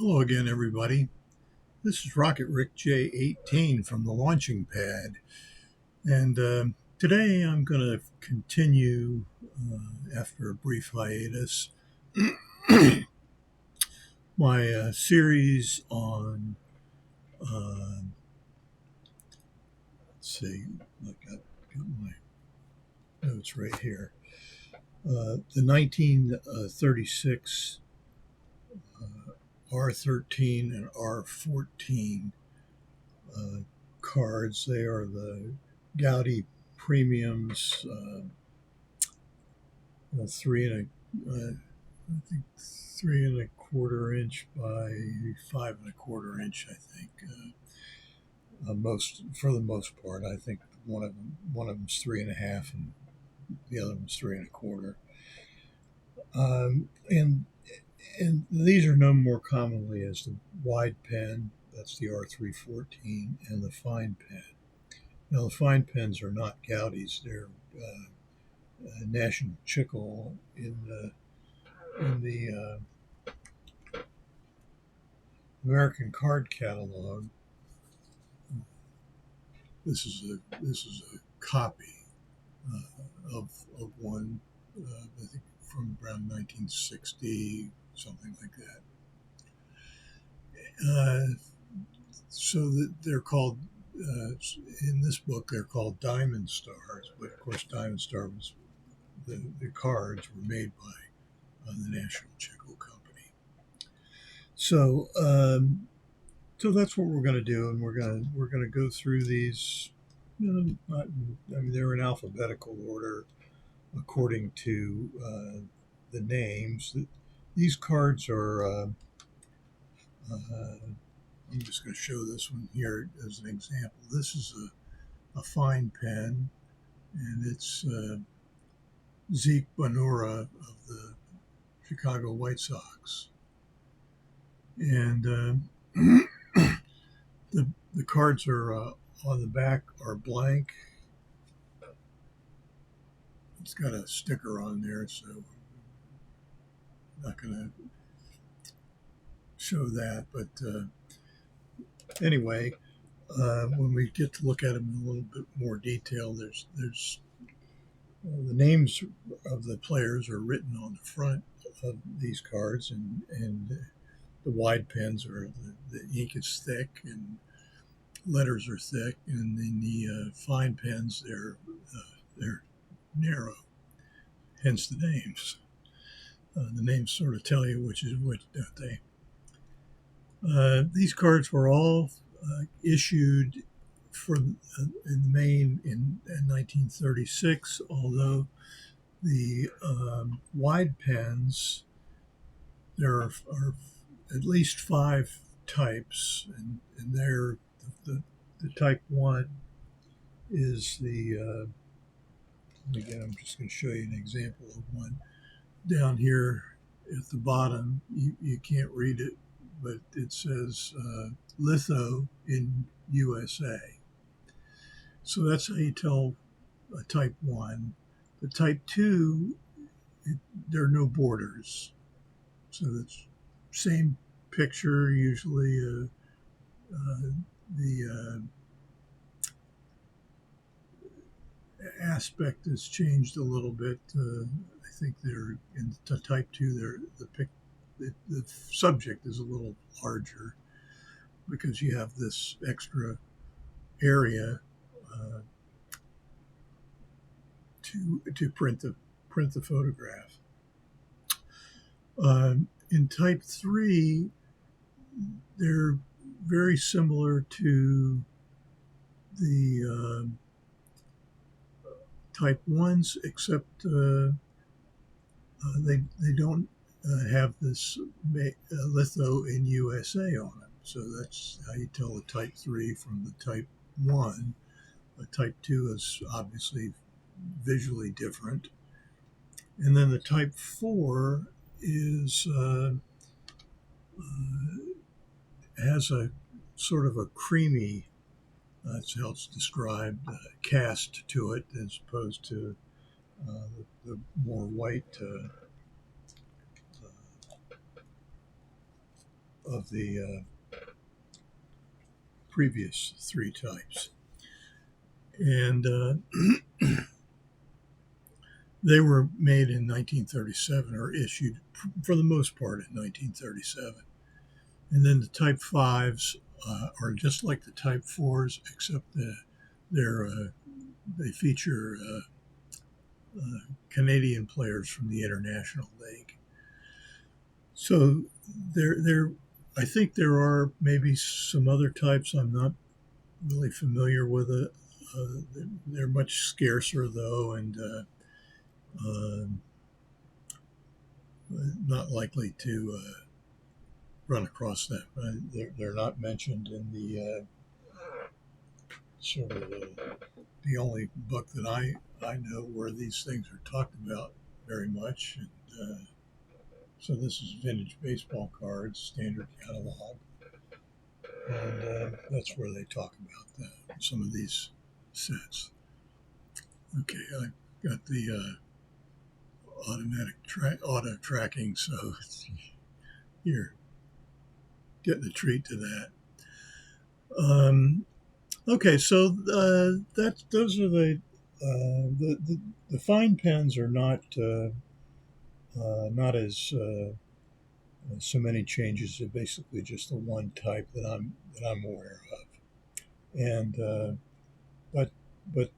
Hello again, everybody. This is Rocketrickj18 from the launching pad. And today I'm going to continue, after a brief hiatus, my series on, let's see, I got my notes right here. The 1936 R13 and R14 cards. They are the Goudey premiums, I think 3¼ inch by 5¼ inch. I think for the most part. I think one of them's 3½, and the other one's 3¼ and these are known more commonly as the wide pen. That's the R314, and the fine pen. Now, the fine pens are not Goudey's; they're National Chicle in the American Card Catalog. This is a copy of one, I think from around 1960, something like that. So that they're called, in this book, they're called Diamond Stars, but of course Diamond Star was, the cards were made by the National Chicle Company. So that's what we're going to do, and we're going to go through these. They're in alphabetical order according to the names. These cards are. I'm just going to show this one here as an example. This is a fine pen, and it's Zeke Bonura of the Chicago White Sox. And the cards are on the back are blank. It's got a sticker on there, so I'm not going to show that. But anyway, when we get to look at them in a little bit more detail, there's the names of the players are written on the front of these cards, and the wide pens are the ink is thick and letters are thick, and then the fine pens they're narrow, hence the names. The names sort of tell you which is which, don't they? These cards were all issued in the main in 1936, although the wide pens, there are at least 5 types, and they're the type 1 is the again, I'm just going to show you an example of one down here at the bottom. You can't read it, but it says litho in USA. So that's how you tell a type 1. The type 2, there are no borders. So it's same picture, usually the aspect has changed a little bit. I think they're in the type 2, the subject is a little larger because you have this extra area to print the photograph. In type 3, they're very similar to the type 1s, except they don't have this litho in USA on them. So that's how you tell a type 3 from the type 1. A type 2 is obviously visually different. And then the type 4 is has a sort of a creamy, that's how it's described, cast to it, as opposed to the more white of the previous three types. And they were made in 1937 or issued for the most part in 1937. And then the Type 5s are just like the Type 4s, except that they feature Canadian players from the International League. So I think there are maybe some other types I'm not really familiar with. They're much scarcer though, and uh, not likely to run across them. They're not mentioned in the sort of the only book that I know where these things are talked about very much. And so this is Vintage Baseball Cards, Standard Catalog. And that's where they talk about some of these sets. Okay, I got the auto tracking, so you're getting a treat to that. Okay, so those are the fine pens are not as so many changes. They're basically just the one type that I'm aware of, and but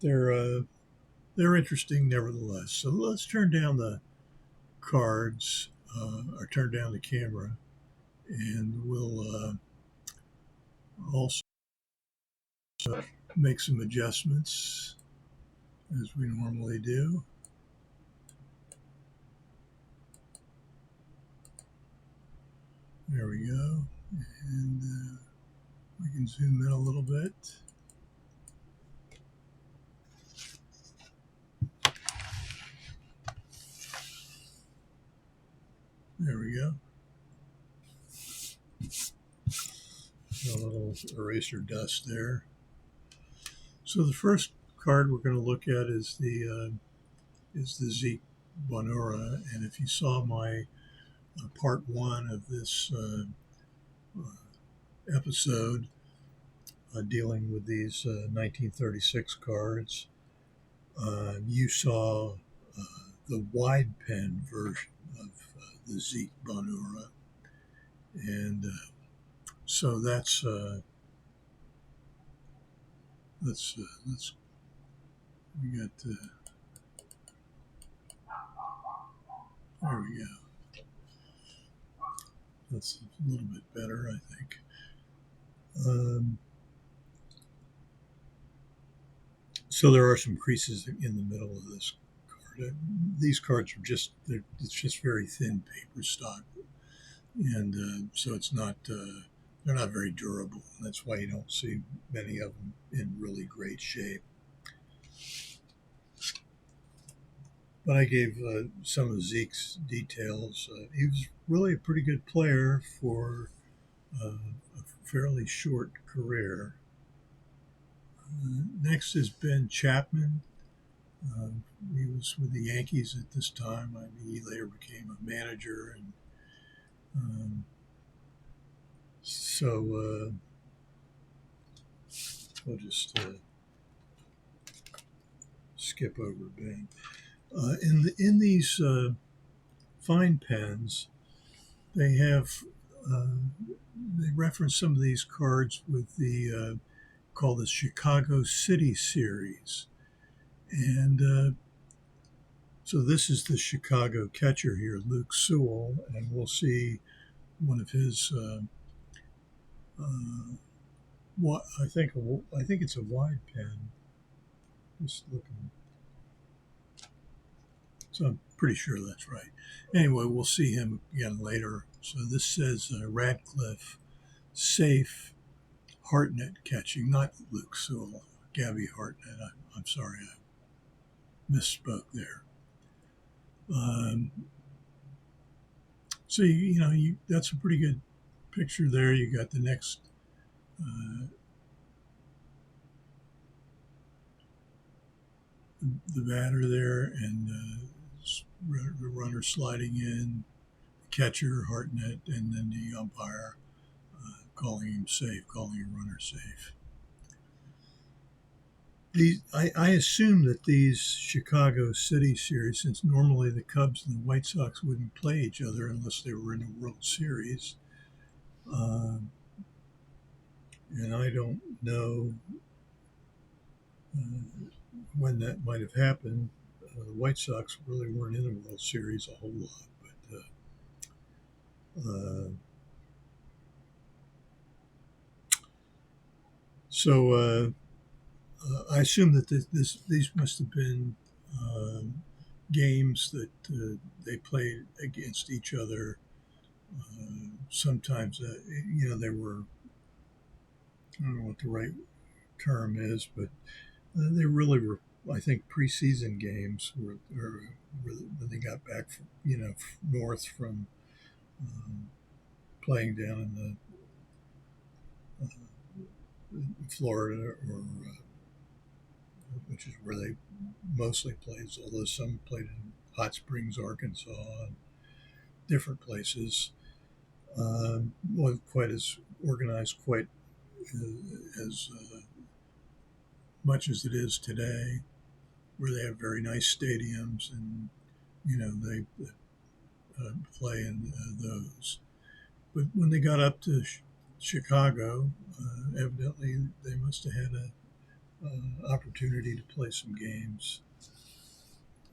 they're interesting nevertheless. So let's turn down the cards or turn down the camera, and we'll also make some adjustments as we normally do. There we go. And we can zoom in a little bit. There we go. A little eraser dust there. So the first card we're going to look at is the Zeke Bonura, and if you saw my part one of this episode dealing with these 1936 cards, you saw the wide pen version of the Zeke Bonura, and so let's we got there we go. That's a little bit better, I think. So there are some creases in the middle of this card. These cards are it's just very thin paper stock, and so it's not they're not very durable. That's why you don't see many of them in really great shape. But I gave some of Zeke's details. He was really a pretty good player for a fairly short career. Next is Ben Chapman. He was with the Yankees at this time. I mean, he later became a manager, and so we'll just skip over Ben. In these fine pens, they reference some of these cards with the called the Chicago City series, and so this is the Chicago catcher here, Luke Sewell, and we'll see one of his. What I think it's a wide pen. Just looking, so I'm pretty sure that's right. Anyway, we'll see him again later. So this says Radcliffe, safe, Hartnett catching, not Luke Sewell, Gabby Hartnett. I'm sorry, I misspoke there. So that's a pretty good picture there. You got the next the batter there, and the runner sliding in, the catcher Hartnett, and then the umpire calling him safe, calling a runner safe. I assume that these Chicago City series, since normally the Cubs and the White Sox wouldn't play each other unless they were in a World Series, and I don't know when that might have happened. The White Sox really weren't in the World Series a whole lot, but so I assume that these must have been games that they played against each other. Sometimes, they were, I don't know what the right term is, but they really were, I think, preseason games when they got back from, north from playing down in Florida, or which is where they mostly played, although some played in Hot Springs, Arkansas, and different places. Wasn't quite as organized, quite as much as it is today, where they have very nice stadiums and they play in those. But when they got up to Chicago, evidently they must have had an opportunity to play some games.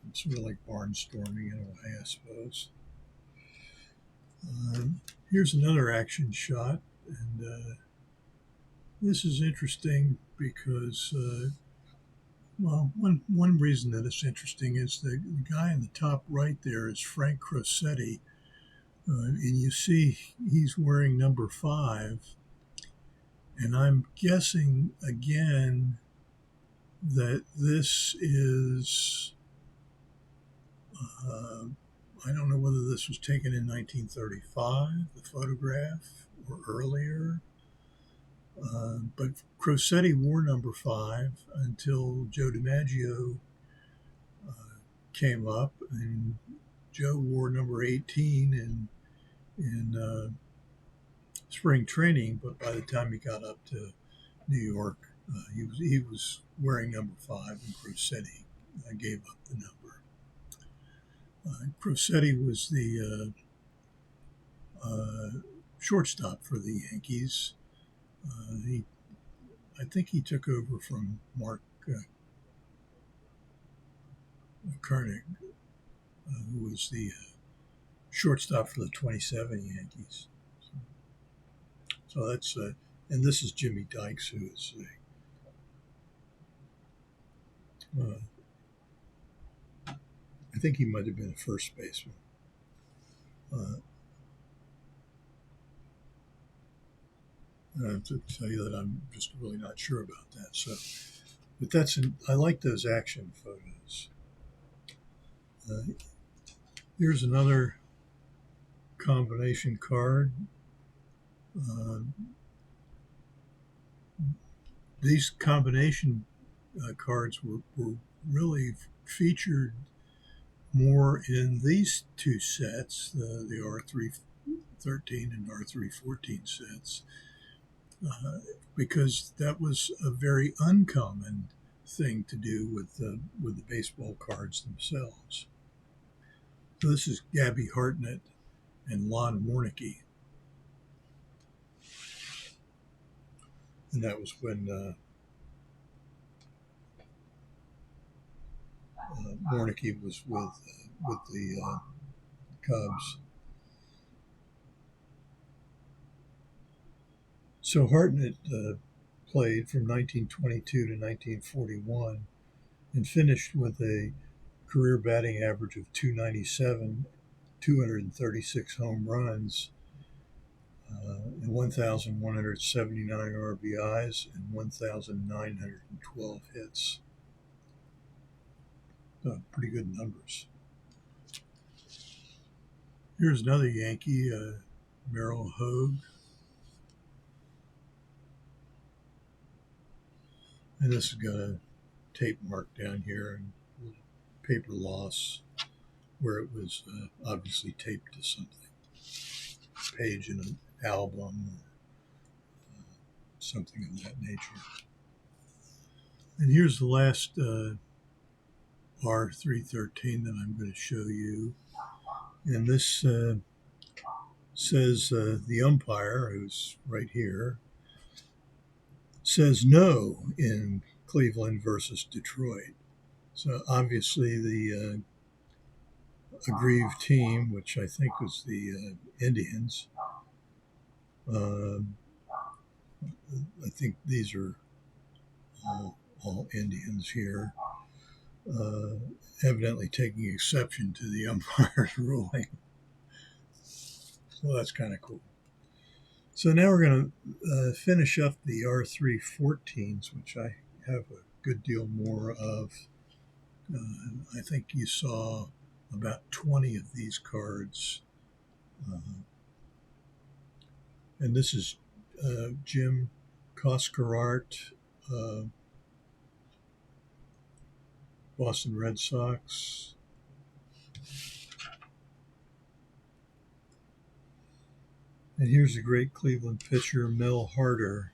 It's sort of like barnstorming in a way, I suppose. Here's another action shot, and this is interesting because, one reason that it's interesting is the guy in the top right there is Frank Crosetti, and you see he's wearing number 5, and I'm guessing again that this is. I don't know whether this was taken in 1935, the photograph, or earlier. But Crosetti wore number 5 until Joe DiMaggio came up, and Joe wore number 18 in spring training. But by the time he got up to New York, he was wearing number 5, and Crosetti gave up the number. Crosetti was the shortstop for the Yankees. I think he took over from Mark Koenig, who was the shortstop for the 27 Yankees. So that's and this is Jimmy Dykes, who is I think he might have been a first baseman. To tell you that I'm just really not sure about that. So, but I like those action photos. Here's another combination card. These combination cards were really featured more in these two sets, the R313 and R314 sets, because that was a very uncommon thing to do with the baseball cards themselves. So this is Gabby Hartnett and Lon Warneke. And that was when Warneke was with the Cubs. So Hartnett played from 1922 to 1941 and finished with a career batting average of .297, 236 home runs, and 1,179 RBIs, and 1,912 hits. Pretty good numbers. Here's another Yankee, Merrill Hogue. And this has got a tape mark down here and a little paper loss where it was obviously taped to something, page in an album something of that nature. And here's the last R313 that I'm going to show you. And this says the umpire, who's right here, says no in Cleveland versus Detroit. So obviously the aggrieved team, which I think was the Indians, I think these are all Indians here, evidently taking exception to the umpire's ruling. So that's kind of cool. So now we're going to finish up the R314s, which I have a good deal more of. I think you saw about 20 of these cards. And this is Jim Coscarart, Boston Red Sox. And here's a great Cleveland pitcher, Mel Harder.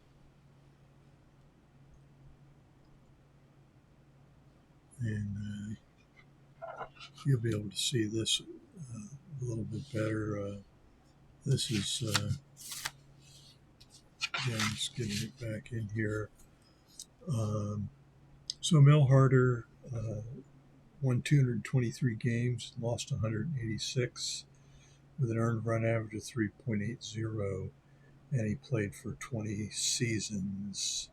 And you'll be able to see this a little bit better. This is, again, just getting it back in here. So Mel Harder won 223 games, lost 186 with an earned run average of 3.80, and he played for 20 seasons.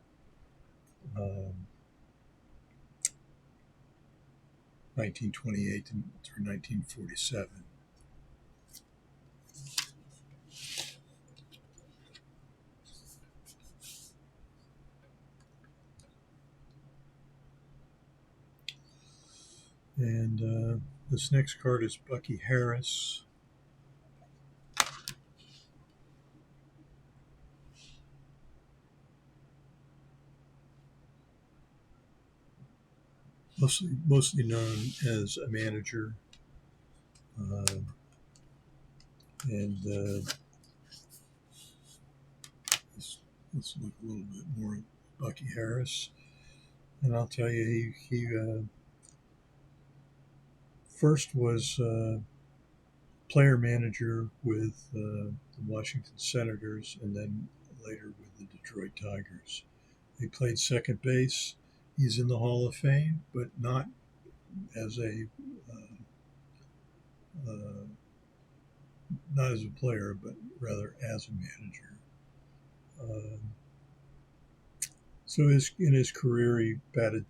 1928 through 1947. And this next card is Bucky Harris. Mostly known as a manager. Let's look a little bit more at Bucky Harris. And I'll tell you, he first was player manager with the Washington Senators and then later with the Detroit Tigers. He played second base. He's in the Hall of Fame, but not as a not as a player, but rather as a manager. So in his career, he batted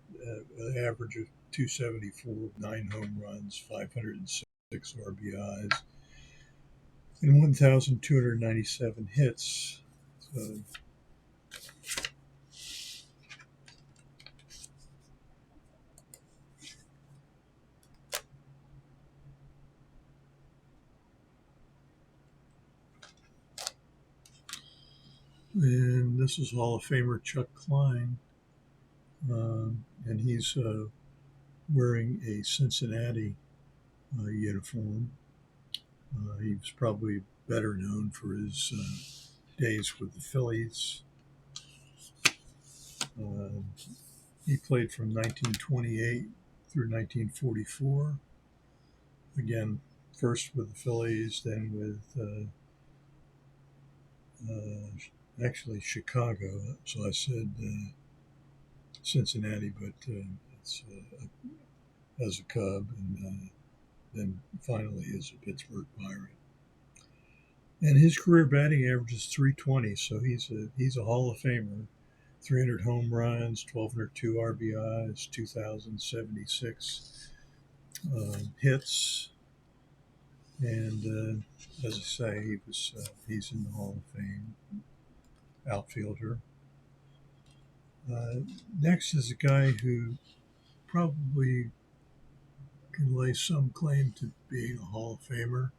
an average of 274, 9 home runs, 506 RBIs, and 1,297 hits. So, and this is Hall of Famer Chuck Klein, and he's wearing a Cincinnati uniform. He was probably better known for his days with the Phillies. He played from 1928 through 1944. Again, first with the Phillies, then with actually Chicago. So I said Cincinnati, but it's as a Cub, and then finally as a Pittsburgh Pirate. And his career batting average is 320, so he's a Hall of Famer. 300 home runs, 1,202 RBIs, 2,076 hits, and as I say, he's in the Hall of Fame. Outfielder. Next is a guy who probably can lay some claim to being a Hall of Famer.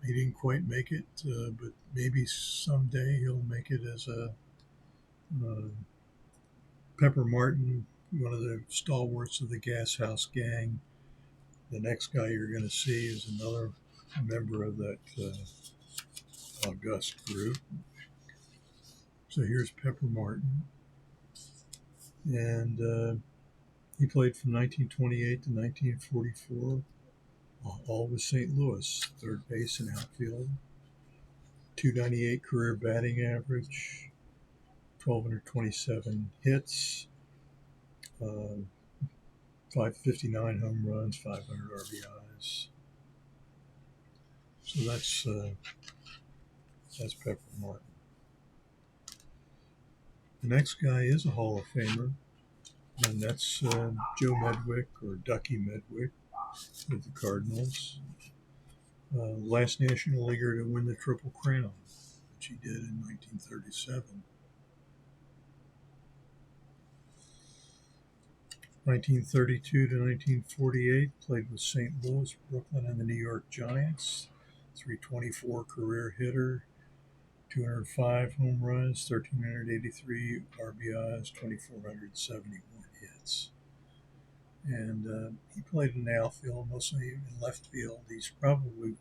He didn't quite make it, but maybe someday he'll make it as a Pepper Martin, one of the stalwarts of the Gas House Gang. The next guy you're going to see is another member of that august group. So here's Pepper Martin, and he played from 1928 to 1944, all with St. Louis, third base and outfield. 298 career batting average, 1,227 hits, 559 home runs, 500 RBIs. So that's Pepper Martin. The next guy is a Hall of Famer, and that's Joe Medwick, or Ducky Medwick, with the Cardinals. Last National Leaguer to win the Triple Crown, which he did in 1937. 1932 to 1948, played with St. Louis, Brooklyn, and the New York Giants. 324 career hitter, 205 home runs, 1,383 RBIs, 2,471 hits. And he played in the outfield, mostly in left field. He's probably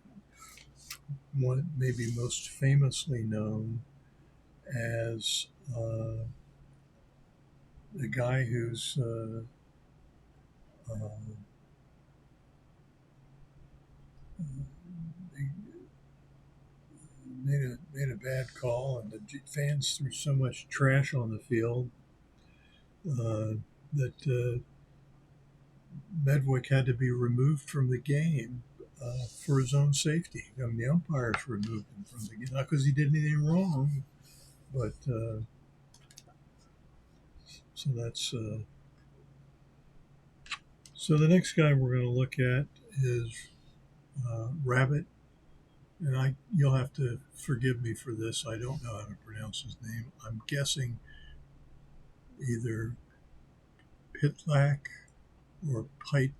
maybe most famously known as the guy who's made a bad call, and the fans threw so much trash on the field that Medwick had to be removed from the game for his own safety. I mean, the umpires removed him from the game, not because he did anything wrong, but so that's so the next guy we're going to look at is Rabbit, and you'll have to forgive me for this. I don't know how to pronounce his name. I'm guessing either Pitlack or Pite.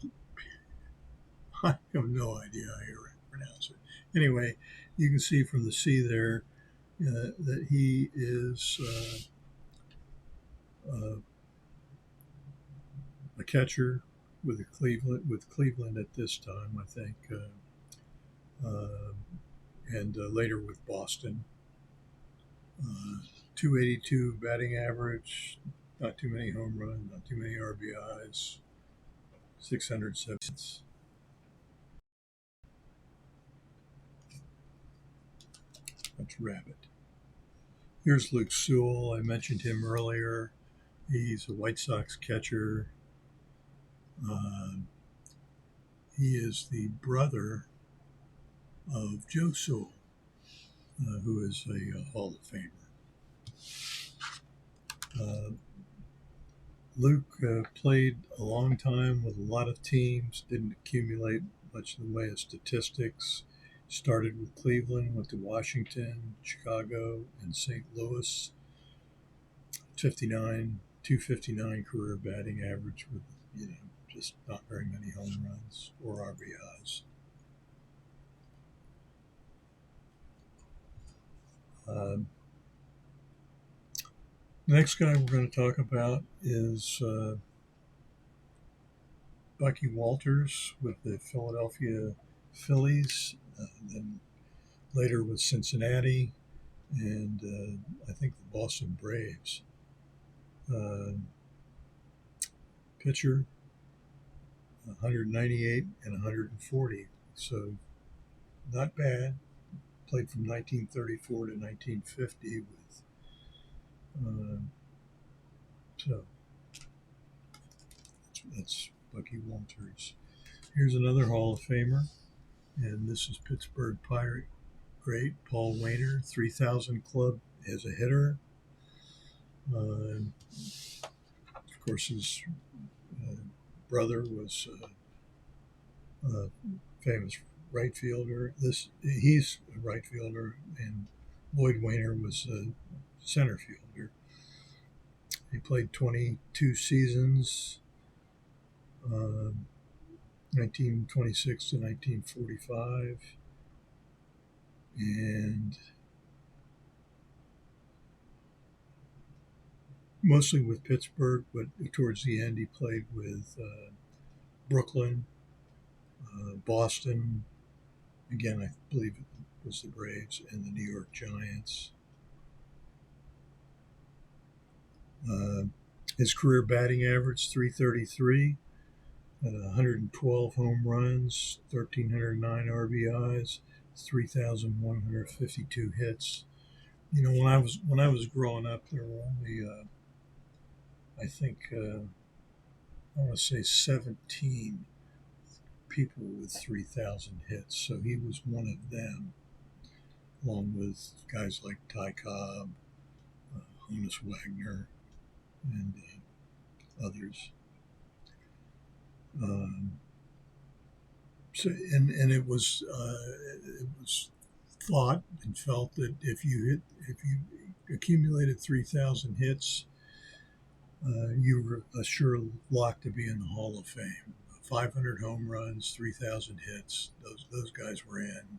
I have no idea how you pronounce it. Anyway, you can see from the C there that he is a catcher with Cleveland at this time, I think, and later with Boston. 282 batting average, not too many home runs, not too many RBIs, 607 hits. That's Rabbit. Here's Luke Sewell. I mentioned him earlier. He's a White Sox catcher. He is the brother of Joe Sewell, who is a Hall of Famer. Luke played a long time with a lot of teams, didn't accumulate much in the way of statistics. Started with Cleveland, went to Washington, Chicago, and St. Louis. 259 career batting average with, just not very many home runs or RBIs. The next guy we're going to talk about is Bucky Walters with the Philadelphia Phillies, then later with Cincinnati, and I think the Boston Braves. Pitcher, 198 and 140, so not bad. Played from 1934 to 1950 with so that's Bucky Walters. Here's another Hall of Famer, and this is Pittsburgh Pirate great Paul Waner, 3,000 club as a hitter. Of course, his brother was a famous right fielder. He's a right fielder, and Lloyd Waner was a center fielder. He played 22 seasons, 1926 to 1945, and mostly with Pittsburgh, but towards the end he played with Brooklyn, Boston, again I believe it was the Braves, and the New York Giants. Uh, his career batting average 333, 112 home runs, 1,309 RBIs, 3,152 hits. You know, when I was growing up, there were only I think I want to say 17 people with 3,000 hits. So he was one of them, along with guys like Ty Cobb, Honus Wagner, and others. Um, so, and it was thought and felt that if you accumulated 3,000 hits, you were a sure lock to be in the Hall of Fame. 500 home runs, 3,000 hits. Those guys were in,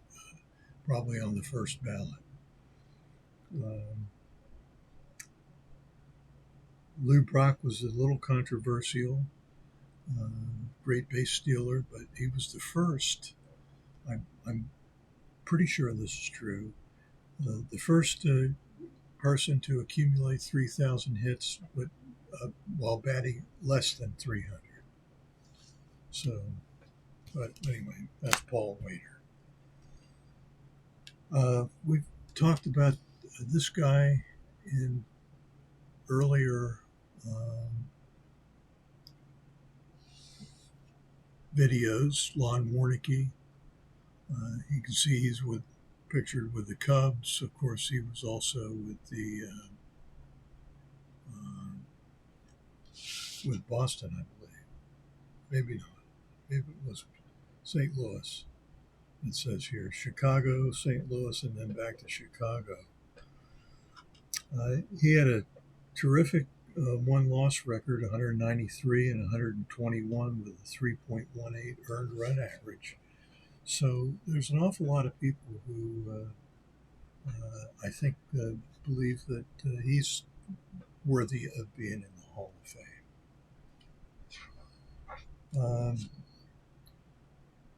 probably on the first ballot. Lou Brock was a little controversial. Great base stealer, but he was the first. I'm pretty sure this is true. The first person to accumulate 3,000 hits while batting less than 300. So, but anyway, that's Paul Waiter. We've talked about this guy in earlier videos, Lon Warnicki. You can see he's pictured with the Cubs. Of course, he was also with Boston, I believe. Maybe not. Maybe it was St. Louis. It says here Chicago, St. Louis, and then back to Chicago. He had a terrific one-loss record, 193 and 121 with a 3.18 earned run average. So there's an awful lot of people who I think believe that he's worthy of being in the Hall of Fame.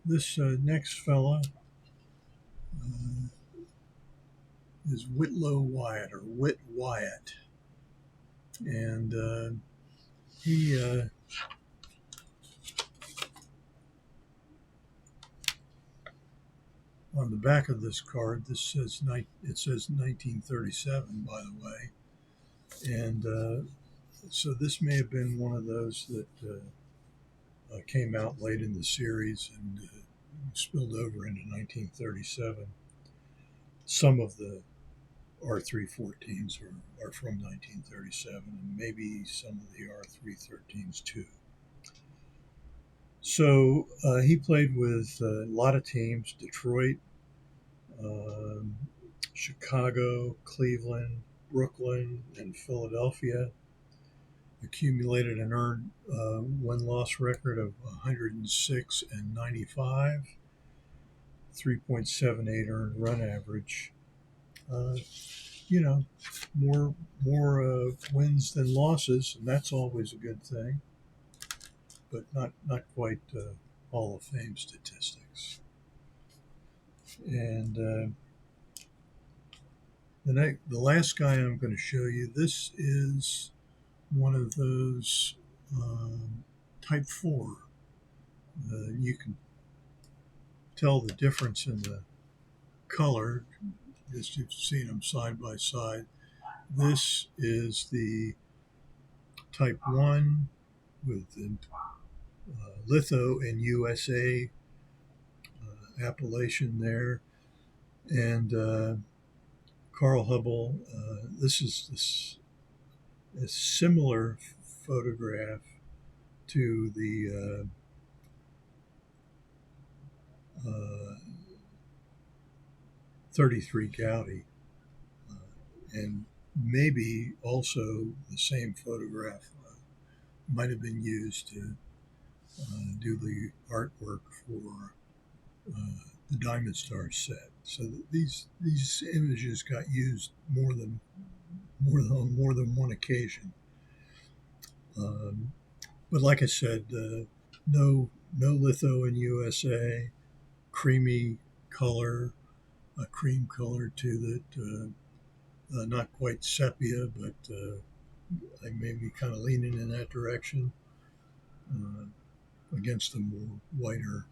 This next fella is Whitlow Wyatt, or Whit Wyatt. And he on the back of this card, it says 1937, by the way. And so this may have been one of those that came out late in the series and spilled over into 1937. Some of the R314s are from 1937, and maybe some of the R313s too. So he played with a lot of teams: Detroit, Chicago, Cleveland, Brooklyn, and Philadelphia. Accumulated an earned win-loss record of 106 and 95, 3.78 earned run average. You know, more wins than losses, and that's always a good thing. But not quite Hall of Fame statistics. And the last guy I'm going to show you, this is one of those type 4. You can tell the difference in the color, as you've seen them side by side. This is the type 1 with the litho and USA appellation there. And Carl Hubble, this is a similar photograph to the 33 Goudey, and maybe also the same photograph might have been used to do the artwork for the Diamond Star set. So these images got used more than one occasion. But like I said, no litho in USA, creamy color, a cream color to that, not quite sepia, but I may be kind of leaning in that direction against the more whiter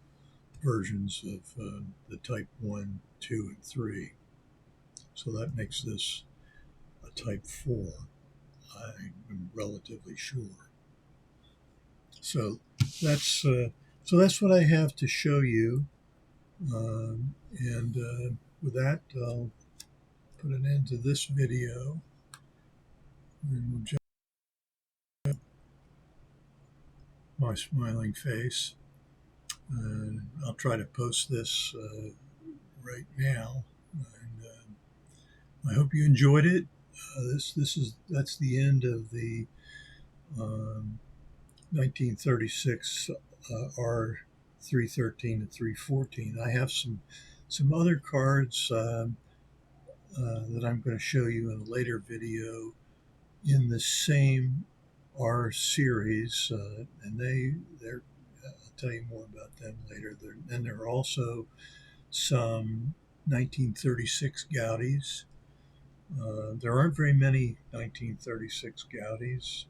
versions of the Type 1, 2, and 3. So that makes this a Type 4, I'm relatively sure. So that's what I have to show you. And with that, I'll put an end to this video. And we'll jump my smiling face. I'll try to post this right now. And I hope you enjoyed it. That's the end of the 1936 R313 and 314. I have some other cards that I'm going to show you in a later video in the same R series, and they're I'll tell you more about them later. And there are also some 1936 Goudeys. There aren't very many 1936 Goudeys.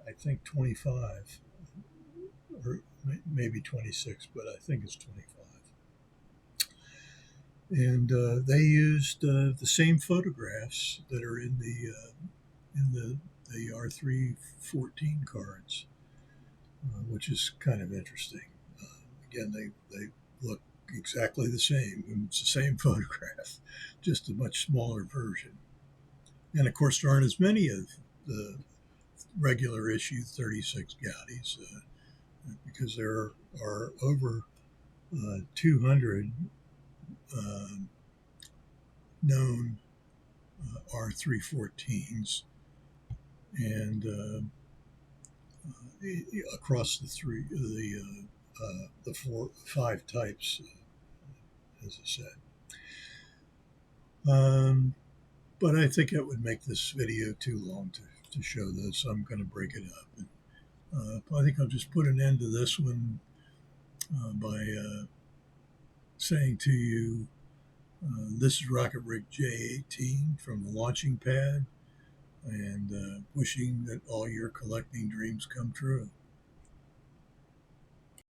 I think 25 or maybe 26, but I think it's 25. And they used the same photographs that are in the R314 cards, which is kind of interesting. Again, they look exactly the same. It's the same photograph, just a much smaller version. And of course, there aren't as many of the regular issue 36 Goudeys because there are over 200 known R314s, and across the 5 types, as I said. But I think it would make this video too long to show this. I'm going to break it up. And, I think I'll just put an end to this one by saying to you, this is Rocketrickj18 from the launching pad, and wishing that all your collecting dreams come true.